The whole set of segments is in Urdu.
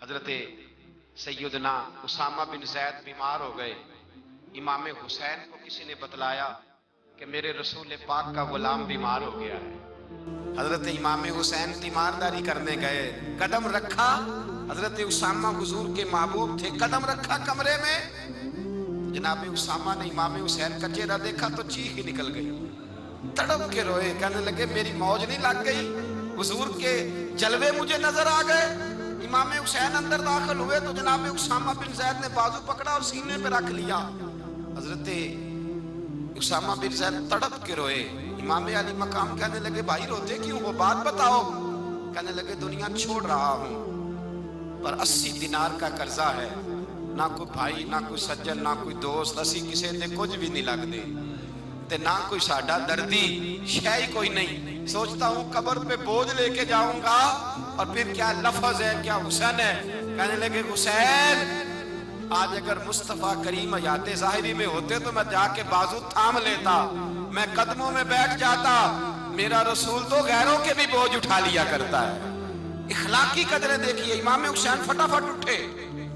حضرت سیدنا اسامہ بن زید بیمار ہو گئے. امام حسین کو کسی نے بتلایا کہ میرے رسول پاک کا غلام بیمار ہو گیا ہے. حضرت امام حسین تیمارداری کرنے گئے, قدم رکھا. حضرت اسامہ حضور کے محبوب تھے, قدم رکھا کمرے میں. جناب اسامہ نے امام حسین کا چہرہ دیکھا تو چیخ ہی نکل گئی, تڑپ کے روئے, کہنے لگے میری موج نہیں لگ گئی, حضور کے جلوے مجھے نظر آ گئے. امام حسین اندر داخل ہوئے تو جناب اسامہ بن زید نے بازو پکڑا اور سینے پہ رکھ لیا. حضرت اسامہ بن زید تڑپ کے روئے. امام علی مقام کہنے لگے بھائی روتے کیوں ہو, بات بتاؤ. کہنے لگے دنیا چھوڑ رہا ہوں پر 80 دینار کا قرضہ ہے, نہ کوئی بھائی نہ کوئی سجن نہ کوئی دوست, اسی کسی نے کچھ بھی نہیں لگ دے تے نہ کوئی ساڈا دردی شے کوئی نہیں. سوچتا ہوں قبر پہ بوجھ لے کے جاؤں گا اور پھر کیا لفظ ہے کیا حسین ہے. کہنے لگے حسین آج اگر مصطفیٰ کریم حیات ظاہری میں ہوتے تو میں جا کے بازو تھام لیتا, میں قدموں میں بیٹھ جاتا. میرا رسول تو غیروں کے بھی بوجھ اٹھا لیا کرتا ہے. اخلاقی قدریں دیکھیے. امام حسین فٹافٹ اٹھے,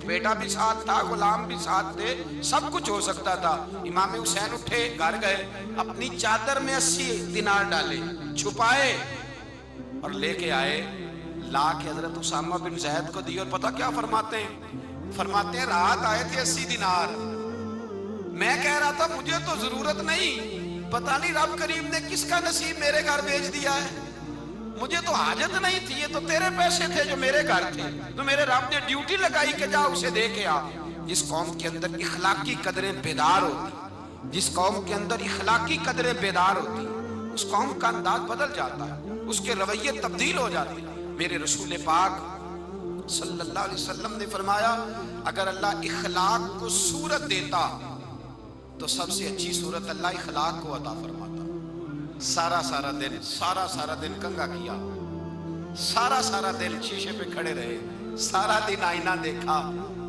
بیٹا بھی ساتھ تھا, غلام بھی ساتھ تھے, سب کچھ ہو سکتا تھا. امام حسین اٹھے, گھر گئے, اپنی چادر میں 80 دینار ڈالے, چھپائے اور لے کے آئے. لا کے حضرت اسامہ بن زید کو دی اور پتہ کیا فرماتے ہیں, فرماتے ہیں رات آئے تھے 80 دینار, میں کہہ رہا تھا مجھے تو ضرورت نہیں, پتہ نہیں رب کریم نے کس کا نصیب میرے گھر بھیج دیا ہے. مجھے تو حاجت نہیں تھی, یہ تو تیرے پیسے تھے جو میرے گھر تھے, تو میرے رب نے ڈیوٹی لگائی کہ جا اسے دے کے آ. جس قوم کے اندر اخلاقی قدریں بیدار ہوتی, جس قوم کے اندر اخلاقی قدریں بیدار ہوتی, اس قوم کا انداز بدل جاتا ہے, اس کے رویے تبدیل ہو جاتے ہیں. میرے رسول پاک صلی اللہ علیہ وسلم نے فرمایا اگر اللہ اخلاق کو صورت دیتا تو سب سے اچھی صورت اللہ اخلاق کو عطا فرماتا. سارا دن کنگا کیا, سارا دن شیشے پہ کھڑے رہے, سارا دن آئینہ دیکھا.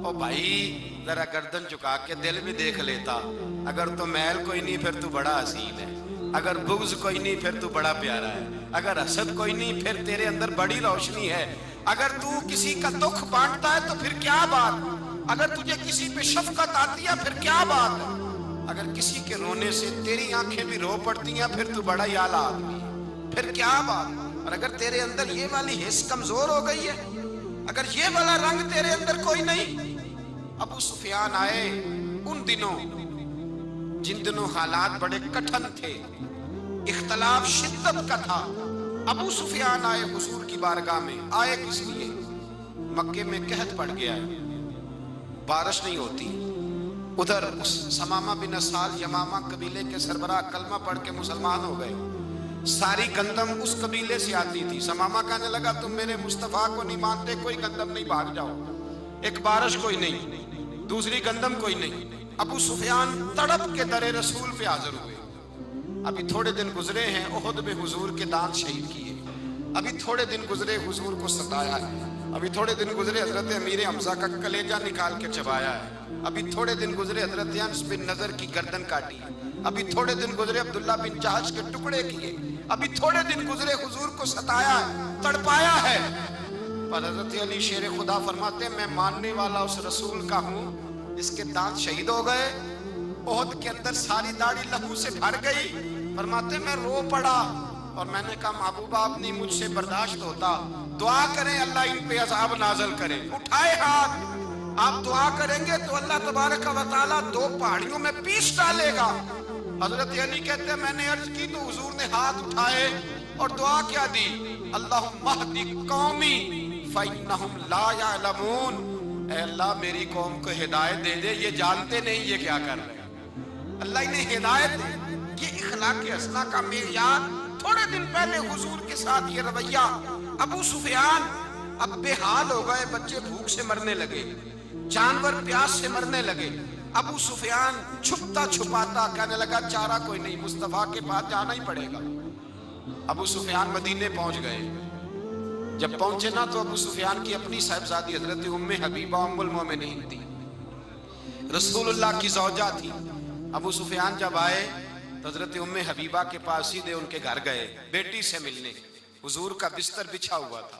او بھائی ذرا گردن چکا کے دل بھی دیکھ لیتا, اگر تو میل کوئی نہیں پھر تو بڑا حسین ہے, اگر بغض کوئی نہیں پھر تو بڑا پیارا ہے, اگر حسد کوئی نہیں پھر تیرے اندر بڑی روشنی ہے, اگر تو کسی کا دکھ بانٹتا ہے تو پھر کیا بات, اگر تجھے کسی پہ شفقت آتی ہے پھر کیا بات ہے, اگر کسی کے رونے سے تیری آنکھیں بھی رو پڑتی ہیں پھر تو بڑا ہی اعلیٰ آدمی ہے, پھر کیا بات. اور اگر تیرے اندر یہ والی حس کمزور ہو گئی ہے, اگر یہ والا رنگ تیرے اندر کوئی نہیں. ابو سفیان آئے ان دنوں جن دنوں حالات بڑے کٹھن تھے, اختلاف شدت کا تھا. ابو سفیان آئے حضور کی بارگاہ میں. آئے کس لیے, مکے میں قحط پڑ گیا ہے, بارش نہیں ہوتی. ادھر سمامہ بن اسال یمامہ قبیلے کے سربراہ کلمہ پڑھ کے مسلمان ہو گئے. ساری گندم اس قبیلے سے آتی تھی. سمامہ کہنے لگا تم میرے مصطفیٰ کو نہیں مانتے, کوئی گندم نہیں, بھاگ جاؤ. ایک بارش کوئی نہیں, دوسری گندم کوئی نہیں. ابو سفیان تڑپ کے در رسول پہ حاضر ہوئے. ابھی تھوڑے دن گزرے ہیں احد میں حضور کے دانت شہید کیے, ابھی تھوڑے دن گزرے حضور کو ستایا ہے, ابھی تھوڑے دن گزرے حضرت امیر حمزہ کا کلیجہ نکال کے چبایا ہے, ابھی تھوڑے دن گزرے حضرت انس بن نضر کی گردن کاٹی, ابھی تھوڑے دن گزرے عبداللہ بن جہش کے ٹکڑے کیے, ابھی تھوڑے دن گزرے حضور کو ستایا ہے, تڑپایا ہے. پر حضرت علی شیر خدا فرماتے ہیں میں ماننے والا اس رسول کا ہوں جس کے دانت شہید ہو گئے, احد کے اندر ساری داڑھی لہو سے بھر گئی. فرماتے میں رو پڑا اور میں نے کہا محبوبہ آپ نہیں مجھ سے برداشت ہوتا, دعا کریں اللہ ان پہ عذاب نازل کرے. اٹھائے ہاتھ, آپ دعا کریں گے تو اللہ تبارک و تعالیٰ 2 پہاڑیوں میں پیس ڈالے گا. حضرت علی کہتے ہیں میں نے عرض کی تو حضور نے ہاتھ اٹھائے اور دعا کیا دی, اللہم اہدی قومی فإنہم لا یعلمون, اے اللہ میری قوم کو ہدایت دے دے, یہ جانتے نہیں یہ کیا کر رہے ہیں. اللہ انہیں ہدایت دے. یہ اخلاق حسنہ کا معیار. تھوڑے دن پہلے حضور کے ساتھ یہ رویہ. ابو سفیان اب بے حال ہو گئے, بچے بھوک سے مرنے لگے, جانور پیاس سے مرنے لگے. ابو سفیان چھپتا چھپاتا کہنے لگا چارہ کوئی نہیں, مصطفیٰ کے پاس جانا ہی پڑے گا. ابو سفیان مدینے پہنچ گئے. جب پہنچے نا تو ابو سفیان کی اپنی صاحبزادی حضرت ام حبیبہ ام المومنین تھی, رسول اللہ کی زوجہ تھی. ابو سفیان جب آئے تو حضرت ام حبیبہ کے پاس سیدھے ان کے گھر گئے بیٹی سے ملنے. حضور کا بستر بچھا ہوا تھا,